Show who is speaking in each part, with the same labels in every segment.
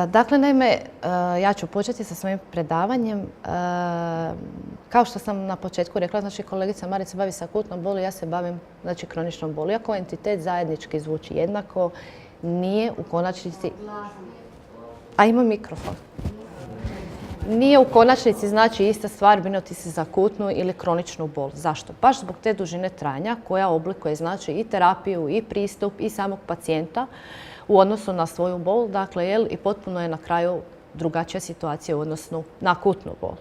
Speaker 1: Dakle, naime, ja ću početi sa svojim predavanjem. Kao što sam na početku rekla, znači kolegica Marica bavi se akutnom boli, ja se bavim znači kroničnom boli. Iako entitet zajednički zvuči jednako, nije u konačnici... A ima mikrofon. Nije u konačnici znači ista stvar brinuti se za akutnu ili kroničnu bol. Zašto? Baš zbog te dužine trajanja koja oblikuje znači i terapiju i pristup i samog pacijenta u odnosu na svoju bol, dakle, i potpuno je na kraju drugačija situacija u odnosu na akutnu bol.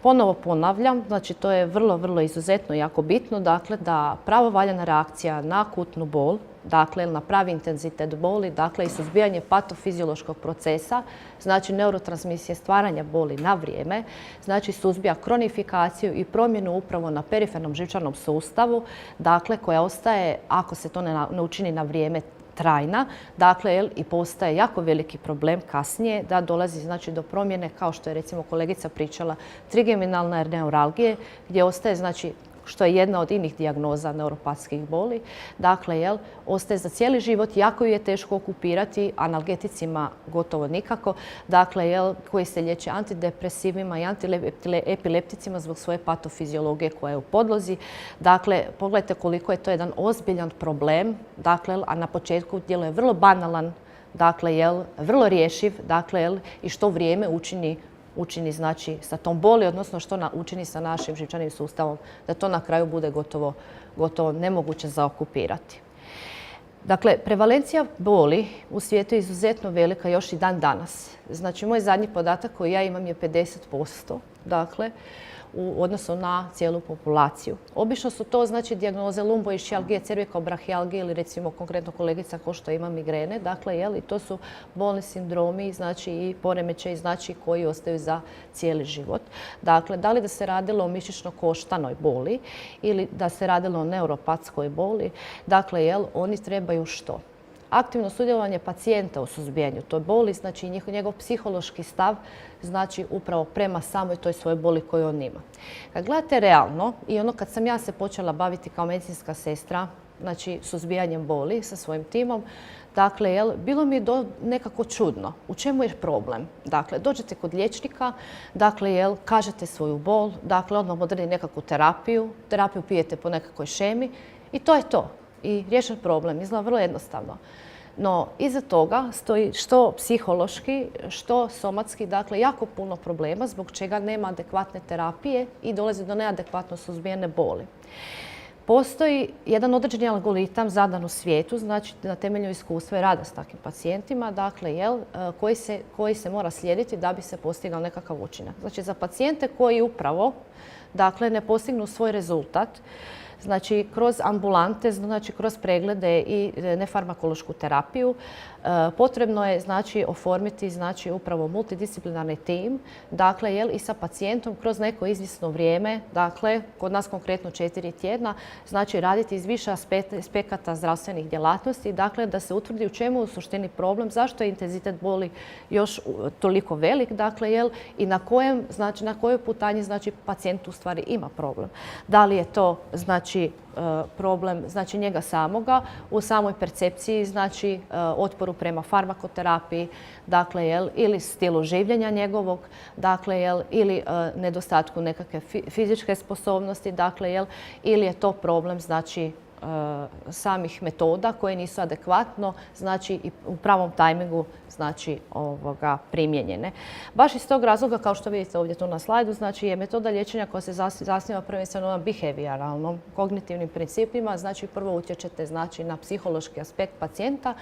Speaker 1: Ponovo ponavljam, znači to je vrlo izuzetno jako bitno, dakle, da pravovaljana reakcija na akutnu bol, dakle, na pravi intenzitet boli, dakle, i suzbijanje patofiziološkog procesa, znači neurotransmisije stvaranja boli na vrijeme, znači suzbija kronifikaciju i promjenu upravo na perifernom živčanom sustavu, dakle, koja ostaje, ako se to ne učini na vrijeme, trajna, dakle, i postaje jako veliki problem kasnije da dolazi znači do promjene, kao što je recimo kolegica pričala, trigeminalne neuralgije, gdje ostaje znači, što je jedna od inih dijagnoza neuropatskih boli. Dakle, ostaje za cijeli život, jako ju je teško okupirati, analgeticima gotovo nikako, dakle, koji se liječe antidepresivima i antiepilepticima zbog svoje patofiziologije koja je u podlozi. Dakle, pogledajte koliko je to jedan ozbiljan problem, dakle, a na početku djeluje vrlo banalan, dakle, vrlo rješiv, dakle, i što vrijeme učini znači sa tom boli, odnosno što učini sa našim živčanim sustavom, da to na kraju bude gotovo nemoguće zaokupirati. Dakle, prevalencija boli u svijetu je izuzetno velika još i dan danas. Znači, moj zadnji podatak koji ja imam je 50%, dakle, u odnosu na cijelu populaciju. Obično su to znači dijagnoze lumboišijalgije, cervikobrahijalgije ili recimo konkretno kolegica ko što ima migrene. Dakle, i to su bolni sindromi znači, i poremećaji znači, koji ostaju za cijeli život. Dakle, da li da se radilo o mišićno-koštanoj boli ili da se radilo o neuropatskoj boli, dakle, oni trebaju što? Aktivno sudjelovanje pacijenta u suzbijanju toj boli, znači njegov psihološki stav, znači upravo prema samoj toj svojoj boli koju on ima. Kad gledate realno, i ono kad sam ja se počela baviti kao medicinska sestra, znači suzbijanjem boli sa svojim timom, dakle, bilo mi je nekako čudno. U čemu je problem? Dakle, dođete kod liječnika, dakle, kažete svoju bol, dakle, on vam odredi nekakvu terapiju pijete po nekakvoj šemi i to je to. I riješen problem. Izgleda vrlo jednostavno. No, iza toga stoji što psihološki, što somatski, dakle, jako puno problema zbog čega nema adekvatne terapije i dolazi do neadekvatno suzbijene boli. Postoji jedan određeni algoritam zadan u svijetu, znači na temelju iskustva i rada s takvim pacijentima, dakle, koji se mora slijediti da bi se postigao nekakav učinak. Znači, za pacijente koji upravo, dakle, ne postignu svoj rezultat, znači kroz ambulante, znači kroz preglede i nefarmakološku terapiju, potrebno je znači oformiti znači upravo multidisciplinarni tim, dakle, i sa pacijentom kroz neko izvjesno vrijeme, dakle, kod nas konkretno 4 tjedna, znači raditi iz više aspekata zdravstvenih djelatnosti, dakle, da se utvrdi u čemu je u suštini problem, zašto je intenzitet boli još toliko velik, dakle, i na kojoj putanji znači pacijent u stvari ima problem. Da li je to znači problem znači njega samoga u samoj percepciji, znači otporu prema farmakoterapiji, dakle, ili stilu življenja njegovog, dakle, ili nedostatku nekakve fizičke sposobnosti, dakle, ili je to problem znači samih metoda koje nisu adekvatno, znači i u pravom tajmingu znači primijenjene. Baš iz tog razloga, kao što vidite ovdje tu na slajdu, znači je metoda liječenja koja se zasniva prvenstveno na behavioralnom, kognitivnim principima, znači prvo utječete znači na psihološki aspekt pacijenta,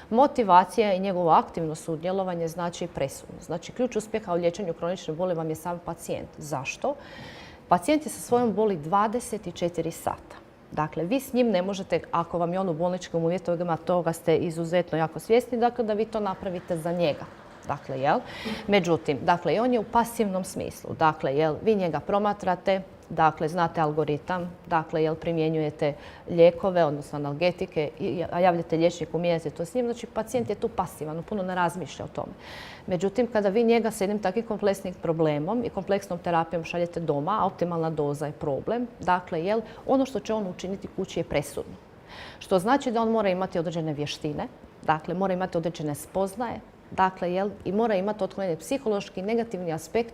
Speaker 1: motivacija i njegovo aktivno sudjelovanje znači presudno. Znači ključ uspjeha u liječenju kronične boli vam je sam pacijent. Zašto? Pacijent je sa svojom boli 24 sata. Dakle, vi s njim ne možete, ako vam je on u bolničkim uvjetovima, toga ste izuzetno jako svjesni, dakle, da vi to napravite za njega. Dakle, međutim, dakle, on je u pasivnom smislu. Dakle, vi njega promatrate, dakle, znate algoritam, dakle, primjenjujete lijekove, odnosno analgetike, a javljate liječniku, mijenjate to s njim, znači pacijent je tu pasivan, puno ne razmišlja o tome. Međutim, kada vi njega s jednim takvim kompleksnim problemom i kompleksnom terapijom šaljete doma, a optimalna doza je problem, dakle, ono što će on učiniti kući je presudno. Što znači da on mora imati određene vještine, dakle, mora imati određene spoznaje, dakle, i mora imati otklonjen psihološki negativni aspekt,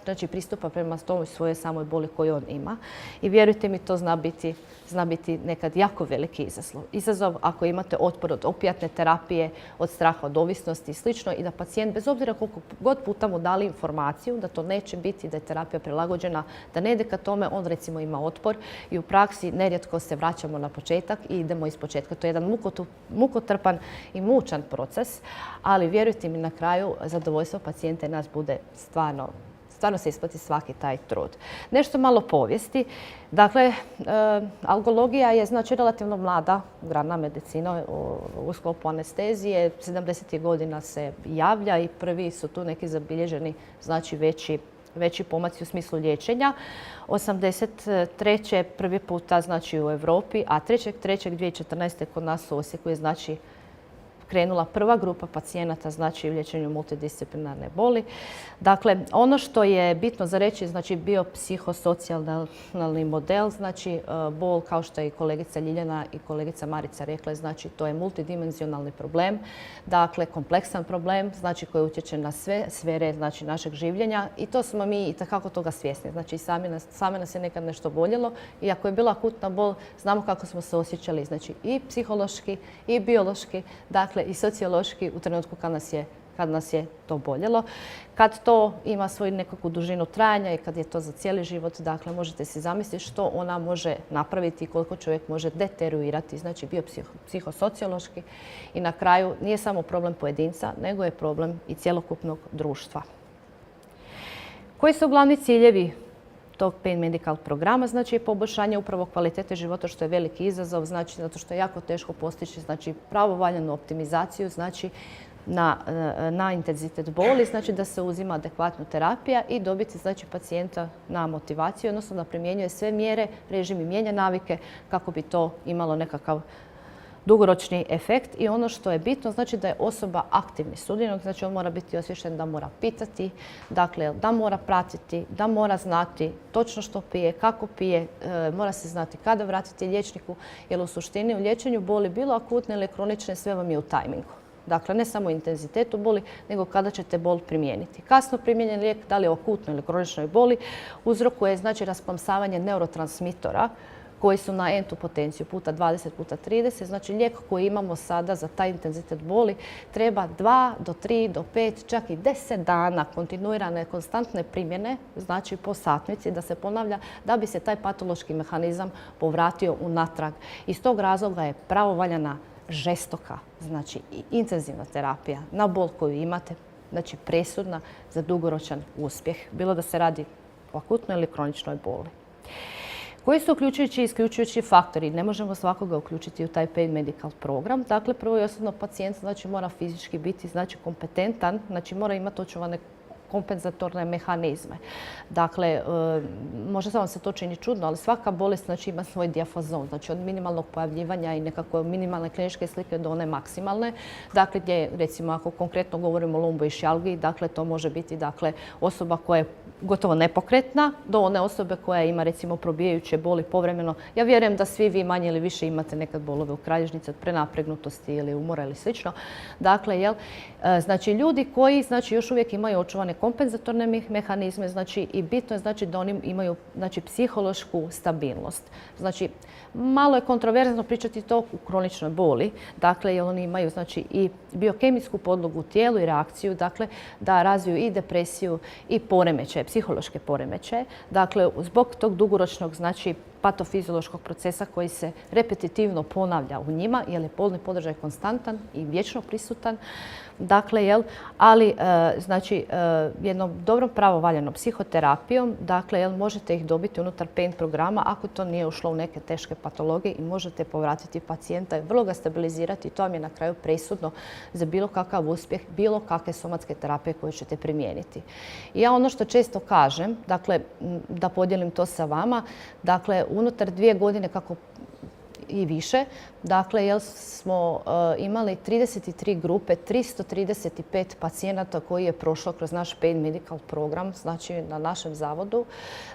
Speaker 1: znači pristupa prema toj svojoj samoj boli koju on ima. I vjerujte mi, to zna biti nekad jako veliki izazov ako imate otpor od opijatne terapije, od straha od ovisnosti i slično, i da pacijent, bez obzira koliko god puta mu dali informaciju da to neće biti, da je terapija prilagođena, da ne ide ka tome, on recimo ima otpor i u praksi nerijetko se vraćamo na početak i idemo iz početka. To je jedan mukotrpan i mučan proces, ali vjerujte mi, na kraju zadovoljstvo pacijenta i nas bude stvarno se isplati svaki taj trud. Nešto malo povijesti. Dakle, algologija je znači relativno mlada grana medicina u sklopu anestezije. 70. godina se javlja i prvi su tu neki zabilježeni, znači veći pomaci u smislu liječenja. 83. prvi puta znači u Europi, a 3.3.2014. kod nas u Osijeku je znači krenula prva grupa pacijenata, znači u liječenju multidisciplinarne boli. Dakle, ono što je bitno za reći, znači biopsihosocijalni model, znači bol, kao što je i kolegica Ljiljana i kolegica Marica rekla, znači to je multidimenzionalni problem, dakle kompleksan problem, znači koji utječe na sve sfere znači našeg življenja, i to smo mi itekako toga svjesni. Znači same nas je nekad nešto boljelo i ako je bila akutna bol, znamo kako smo se osjećali, znači i psihološki i biološki, dakle i sociološki u trenutku kad nas je to boljelo. Kad to ima svoju nekakvu dužinu trajanja i kad je to za cijeli život, dakle možete si zamisliti što ona može napraviti i koliko čovjek može deteriorati, znači biopsihosociološki, i na kraju nije samo problem pojedinca, nego je problem i cjelokupnog društva. Koji su glavni ciljevi tog Pain Medical programa? Znači poboljšanje upravo kvalitete života, što je veliki izazov, znači zato što je jako teško postići znači pravovaljanu optimizaciju, znači na intenzitet boli, znači da se uzima adekvatna terapija i dobiti znači pacijenta na motivaciju, odnosno da primjenjuje sve mjere, režim i mijenja navike kako bi to imalo nekakav dugoročni efekt. I ono što je bitno, znači da je osoba aktivni sudionik, znači on mora biti osviješten da mora pitati, dakle da mora pratiti, da mora znati točno što pije, kako pije, mora se znati kada vratiti liječniku, jer u suštini u liječenju boli, bilo akutne ili kronične, sve vam je u tajmingu. Dakle, ne samo intenzitetu boli, nego kada ćete bol primijeniti. Kasno primijenjen lijek, da li je akutnoj ili kroničnoj boli, uzrokuje znači rasplamsavanje neurotransmitora koji su na n-tu potenciju puta 20 puta 30. Znači lijek koji imamo sada za taj intenzitet boli treba 2 do 3 do 5, čak i 10 dana kontinuirane, konstantne primjene, znači po satnici, da se ponavlja, da bi se taj patološki mehanizam povratio unatrag. Iz tog razloga je pravovaljana, žestoka, znači i intenzivna terapija na bol koju imate, znači presudna za dugoročan uspjeh, bilo da se radi o akutnoj ili kroničnoj boli. Koji su uključujući i isključujući faktori? Ne možemo svakoga uključiti u taj Pain Medical program. Dakle, prvo i osnovno pacijent znači mora fizički biti znači kompetentan, znači mora imati očuvane kompenzatorne mehanizme. Dakle, možda vam se to čini čudno, ali svaka bolest znači ima svoj dijafazon, znači od minimalnog pojavljivanja i nekako minimalne kliničke slike do one maksimalne. Dakle, gdje recimo ako konkretno govorimo o lumboišalgiji, dakle to može biti dakle osoba koja je gotovo nepokretna do one osobe koja ima recimo probijajuće boli povremeno. Ja vjerujem da svi vi manje ili više imate nekad bolove u kralježnici od prenapregnutosti ili umora ili slično. Dakle, znači ljudi koji znači još uvijek imaju očuvane kompenzatorne mehanizme, znači i bitno je znači da oni imaju znači psihološku stabilnost. Znači malo je kontroverzno pričati to u kroničnoj boli, dakle jer oni imaju znači i biokemijsku podlogu u tijelu i reakciju, dakle da razviju i depresiju i poremećaje, psihološke poremećaje. Dakle, zbog tog dugoročnog znači patofiziološkog procesa koji se repetitivno ponavlja u njima, jer je bolni podržaj konstantan i vječno prisutan. Dakle, ali znači jednom dobrom pravovaljanom psihoterapijom, dakle, možete ih dobiti unutar Pain programa ako to nije ušlo u neke teške patologije i možete povratiti pacijenta i vrlo ga stabilizirati. To vam je na kraju presudno za bilo kakav uspjeh, bilo kakve somatske terapije koje ćete primijeniti. I ja ono što često kažem, dakle, da podijelim to sa vama, dakle, unutar 2 godine kako i više. Dakle, jer smo imali 33 grupe, 335 pacijenata koji je prošlo kroz naš paid medical program, znači na našem zavodu.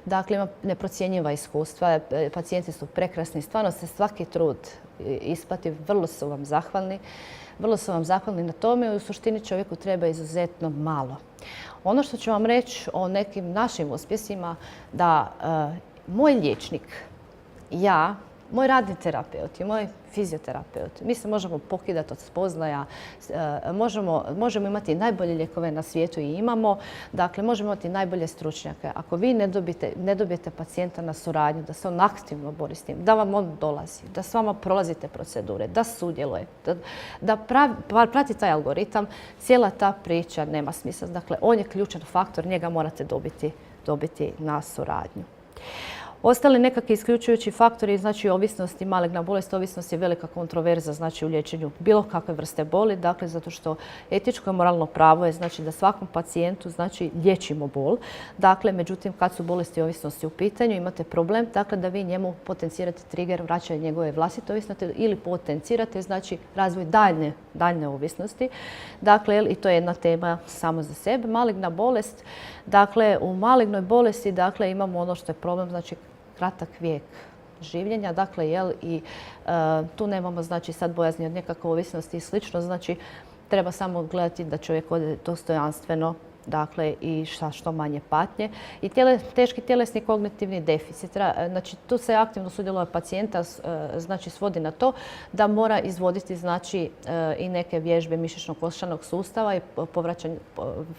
Speaker 1: Dakle, ima neprocjenjiva iskustva, pacijenti su prekrasni, stvarno se svaki trud isplati, vrlo su vam zahvalni. Vrlo su vam zahvalni na tome i u suštini čovjeku treba izuzetno malo. Ono što ću vam reći o nekim našim uspjesima, da moj liječnik, ja, moj radni terapeut i moj fizioterapeut, mi se možemo pokidati od spoznaja, možemo imati najbolje lijekove na svijetu i imamo, dakle možemo imati najbolje stručnjake. Ako vi ne dobijete pacijenta na suradnju, da se on aktivno bori s tim, da vam on dolazi, da s vama prolazite procedure, da sudjeluje, da prati taj algoritam, cijela ta priča nema smisla. Dakle, on je ključan faktor, njega morate dobiti na suradnju. Ostali nekakvi isključujući faktori, znači ovisnosti, maligna bolest, ovisnost je velika kontroverza, znači u liječenju bilo kakve vrste boli, dakle zato što etičko i moralno pravo je znači da svakom pacijentu znači liječimo bol. Dakle, međutim, kad su bolesti i ovisnosti u pitanju, imate problem, dakle da vi njemu potencirate trigger vraćanje njegove vlastite ovisnosti ili potencirate znači razvoj daljne ovisnosti. Dakle, i to je jedna tema samo za sebe. Maligna bolest, dakle u malignoj bolesti dakle imamo ono što je problem, znači kratak vijek življenja, dakle, i tu nemamo, znači, sad bojazni od nekakve ovisnosti i slično, znači, treba samo gledati da čovjek ode dostojanstveno, dakle, i što manje patnje. I teški tjelesni kognitivni deficit, znači, tu se aktivno sudjeluje pacijenta, znači, svodi na to da mora izvoditi, znači, i neke vježbe mišićno-koštanog sustava i povraćanje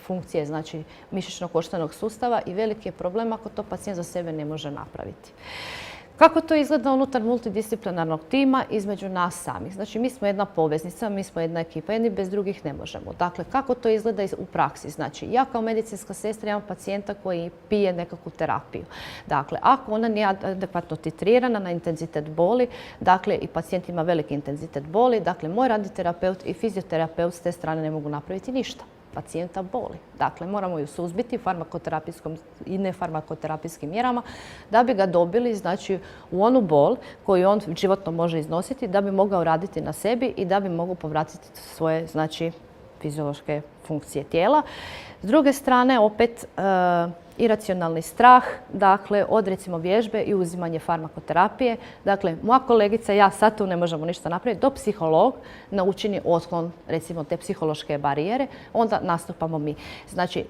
Speaker 1: funkcije, znači, mišićno-koštanog sustava i veliki je problem ako to pacijent za sebe ne može napraviti. Kako to izgleda unutar multidisciplinarnog tima između nas samih? Znači, mi smo jedna poveznica, mi smo jedna ekipa, jedni bez drugih ne možemo. Dakle, kako to izgleda u praksi? Znači, ja kao medicinska sestra imam pacijenta koji pije nekakvu terapiju. Dakle, ako ona nije adekvatno titrirana na intenzitet boli, dakle, i pacijent ima veliki intenzitet boli, dakle, moj radni terapeut i fizioterapeut s te strane ne mogu napraviti ništa. Pacijenta boli. Dakle, moramo ju suzbiti farmakoterapijskom i nefarmakoterapijskim mjerama da bi ga dobili, znači, u onu bol koju on životno može iznositi, da bi mogao raditi na sebi i da bi mogao povratiti svoje, znači, fiziološke funkcije tijela. S druge strane, opet, iracionalni strah, dakle, od recimo vježbe i uzimanje farmakoterapije. Dakle, moja kolegica i ja sad tu ne možemo ništa napraviti, dok psiholog naučini otklon, recimo, te psihološke barijere, onda nastupamo mi. Znači,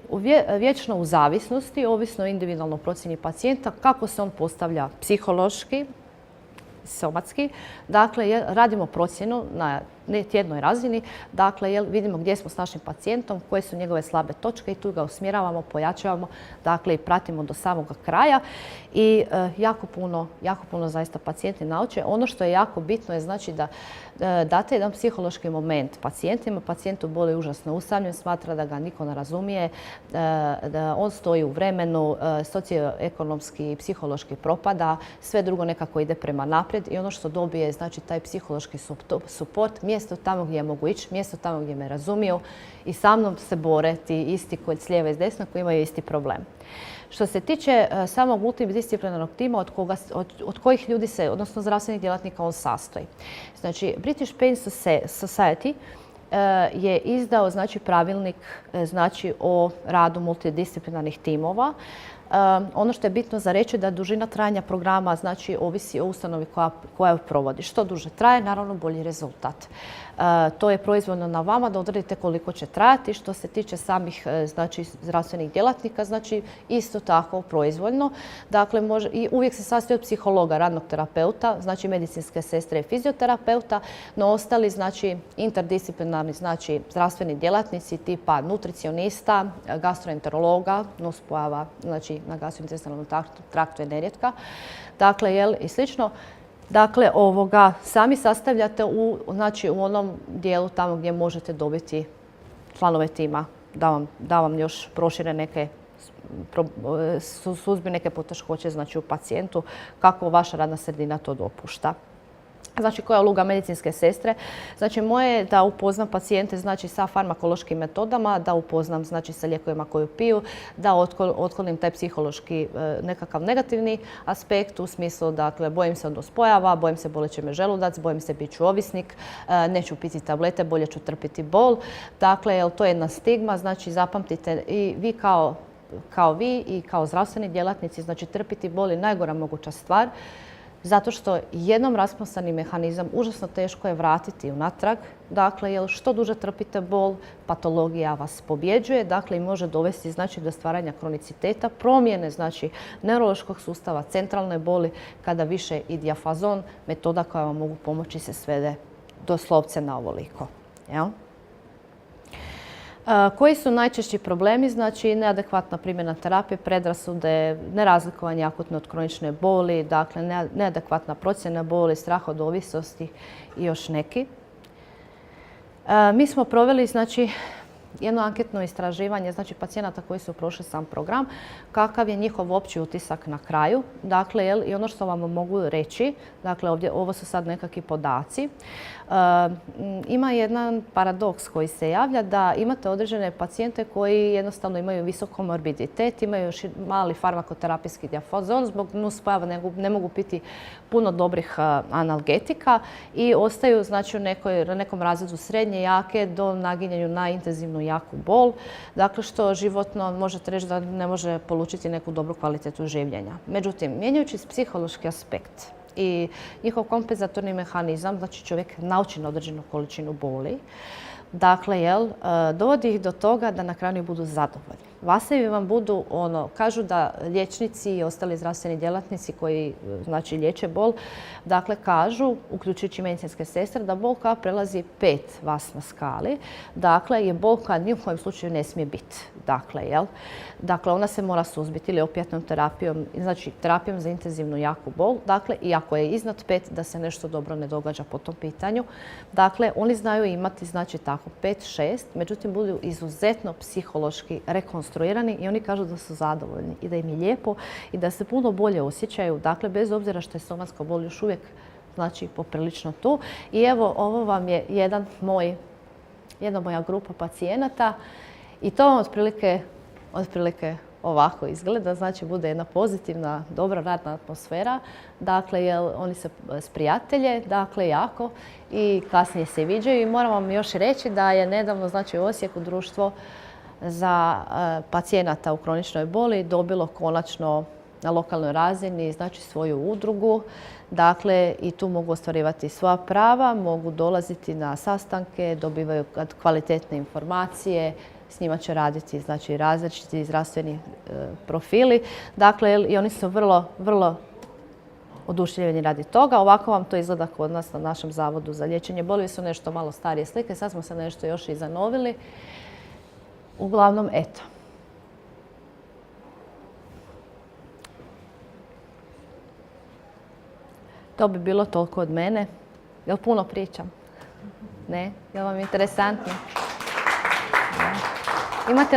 Speaker 1: vječno u zavisnosti, ovisno o individualnoj procjeni pacijenta, kako se on postavlja psihološki, somatski. Dakle, radimo procjenu na tjednoj razini, dakle, vidimo gdje smo s našim pacijentom, koje su njegove slabe točke i tu ga usmjeravamo, pojačavamo, dakle, i pratimo do samoga kraja i jako puno zaista pacijenti nauče. Ono što je jako bitno je znači da date jedan psihološki moment pacijentima. Pacijentu boli užasno usamljen, smatra da ga niko ne razumije, da on stoji u vremenu, socioekonomski i psihološki propada, sve drugo nekako ide prema naprijed i ono što dobije je znači taj psihološki suport, mjesto tamo gdje mogu ići, mjesto tamo gdje me razumiju i sa mnom se bore ti isti koji s lijeva i s desna koji imaju isti problem. Što se tiče samog multidisciplinarnog tima od kojih ljudi se, odnosno zdravstvenih djelatnika, on sastoji. Znači, British Pain Society je izdao znači, pravilnik znači, o radu multidisciplinarnih timova. Ono što je bitno za reći da dužina trajanja programa znači ovisi o ustanovi koja provodi. Što duže traje, naravno bolji rezultat. To je proizvoljno na vama da odredite koliko će trajati. Što se tiče samih znači, zdravstvenih djelatnika, znači isto tako proizvoljno. Dakle, i uvijek se sastoji od psihologa, radnog terapeuta, znači medicinske sestre i fizioterapeuta, no ostali znači interdisciplinarni znači zdravstveni djelatnici tipa nutricionista, gastroenterologa, nuspojava znači na gastrointestinalnom traktu je nerijetka. Dakle, i slično. Dakle, sami sastavljate u onom dijelu tamo gdje možete dobiti članove tima da vam još prošire neke suzbi neke poteškoće znači u pacijentu kako vaša radna sredina to dopušta. Znači, koja je uloga medicinske sestre? Znači, moje je da upoznam pacijente znači, sa farmakološkim metodama, da upoznam znači, sa lijekovima koju piju, da otklonim taj psihološki nekakav negativni aspekt u smislu, dakle, bojim se od nuspojava, bojim se bolit će me želudac, bojim se bit ću ovisnik, neću piti tablete, bolje ću trpiti bol. Dakle, jer to je jedna stigma, znači zapamtite i vi kao vi i kao zdravstveni djelatnici, znači trpiti bol je najgora moguća stvar. Zato što jednom rasposani mehanizam užasno teško je vratiti unatrag. Dakle, jer što duže trpite bol, patologija vas pobjeđuje, dakle i može dovesti znači, do stvaranja kroniciteta, promjene znači, neurološkog sustava, centralne boli, kada više i dijafazon, metoda koja vam mogu pomoći se svede doslovce na ovoliko. Jel? Koji su najčešći problemi? Znači, neadekvatna primjena terapije, predrasude, nerazlikovanje akutne od kronične boli, dakle, neadekvatna procjena boli, strah od ovisnosti i još neki. Mi smo proveli, znači, jedno anketno istraživanje, znači pacijenata koji su prošli sam program, kakav je njihov opći utisak na kraju. Dakle, i ono što vam mogu reći, dakle, ovdje, ovo su sad nekakvi podaci. Ima jedan paradoks koji se javlja da imate određene pacijente koji jednostavno imaju visok komorbiditet, imaju još mali farmakoterapijski dijafazon, zbog nuspojava ne mogu piti puno dobrih analgetika i ostaju znači, u nekom razredu srednje jake do naginjanju na intenzivnu jaku bol. Dakle, što životno možete reći da ne može polučiti neku dobru kvalitetu življenja. Međutim, mijenjajući psihološki aspekt i njihov kompenzatorni mehanizam, znači čovjek nauči na određenu količinu boli, dakle, dovodi ih do toga da na kraju budu zadovoljni. Vasevi vam budu, kažu da liječnici i ostali zdravstveni djelatnici koji znači liječe bol, dakle kažu, uključujući medicinske sestre, da bol koja prelazi 5 vas na skali, dakle je bol koja ni u kojem slučaju ne smije biti. Dakle, ona se mora suzbiti ili opijatnom terapijom, znači terapijom za intenzivnu jaku bol. Dakle, i ako je iznad 5, da se nešto dobro ne događa po tom pitanju. Dakle, oni znaju imati znači tako 5-6, međutim budu izuzetno psihološki rekonstruirani i oni kažu da su zadovoljni i da im je lijepo i da se puno bolje osjećaju. Dakle, bez obzira što je somatska bol još uvijek znači poprilično tu. I evo, ovo vam je jedna moja grupa pacijenata. I to otprilike ovako izgleda, znači bude jedna pozitivna, dobra radna atmosfera. Dakle, oni se sprijatelje, dakle jako i kasnije se viđaju. I moram vam još reći da je nedavno, znači u Osijeku društvo za pacijenata u kroničnoj boli dobilo konačno na lokalnoj razini, znači svoju udrugu. Dakle, i tu mogu ostvarivati svoja prava, mogu dolaziti na sastanke, dobivaju kvalitetne informacije, s njima će raditi znači, različiti zdravstveni profili. Dakle, i oni su vrlo oduševljeni radi toga. Ovako vam to izgleda kod nas na našem zavodu za liječenje boli. Su nešto malo starije slike, sad smo se nešto još i zanovili. Uglavnom, eto. To bi bilo toliko od mene. Jel puno pričam? Ne? Jel vam interesantno? Imate